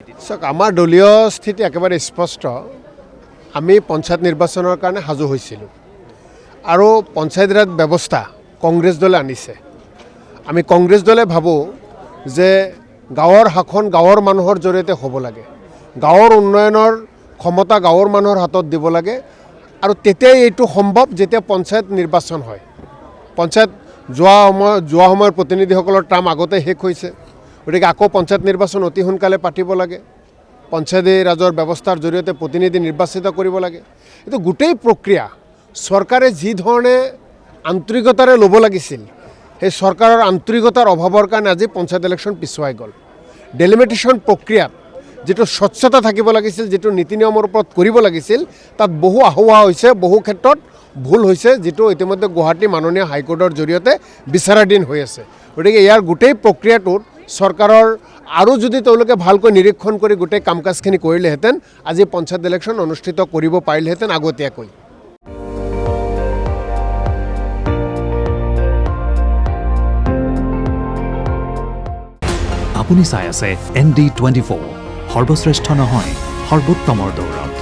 চাওক আমাৰ দলীয় স্থিতি একেবাৰে স্পষ্ট আমি পঞ্চায়ত নিৰ্বাচনৰ কাৰণে সাজু হৈছিলোঁ আৰু পঞ্চায়ত ৰাজ ব্যৱস্থা কংগ্ৰেছ দলে আনিছে আমি কংগ্ৰেছ দলে ভাবোঁ যে গাঁৱৰ শাসন গাঁৱৰ মানুহৰ জৰিয়তে হ'ব লাগে গাঁৱৰ উন্নয়নৰ ক্ষমতা গাঁৱৰ মানুহৰ হাতত দিব লাগে আৰু তেতিয়াই এইটো সম্ভৱ যেতিয়া পঞ্চায়ত নিৰ্বাচন হয় পঞ্চায়ত যোৱা সময়ৰ প্ৰতিনিধিসকলৰ টাৰ্ম আগতে শেষ হৈছে গতিকে আকৌ পঞ্চায়ত নিৰ্বাচন অতি সোনকালে পাতিব লাগে পঞ্চায়তী ৰাজৰ ব্যৱস্থাৰ জৰিয়তে প্ৰতিনিধি নিৰ্বাচিত কৰিব লাগে এইটো গোটেই প্ৰক্ৰিয়া চৰকাৰে যি ধৰণে আন্তৰিকতাৰে ল'ব লাগিছিল সেই চৰকাৰৰ আন্তৰিকতাৰ অভাৱৰ কাৰণে আজি পঞ্চায়ত ইলেকশ্যন পিছুৱাই গ'ল ডেলিমিটেশ্যন প্ৰক্ৰিয়াত যেটো স্বচ্ছতা থাকিব লাগিছিল যেটো নীতি নিয়মৰ ওপৰত কৰিব লাগিছিল তাত বহু আহুৱা হৈছে বহু ক্ষেত্ৰত ভুল হৈছে যেটো ইতিমধ্যে গুৱাহাটী মাননীয় হাইকোৰ্টৰ জৰিয়তে বিচাৰাধীন হৈ আছে গতিকে ইয়াৰ গোটেই প্ৰক্ৰিয়াটোত চৰকাৰৰ আৰু যদি তেওঁলোকে ভালকৈ নিৰীক্ষণ কৰি গোটেই কাম কাজখিনি কৰিলেহেঁতেন আজি পঞ্চায়ত ইলেকশ্যন অনুষ্ঠিত কৰিব পাৰিলেহেঁতেন আগতীয়াকৈ আপুনি চাই আছে ND24 সৰ্বশ্ৰেষ্ঠ নহয় সৰ্বোত্তমৰ দৌৰত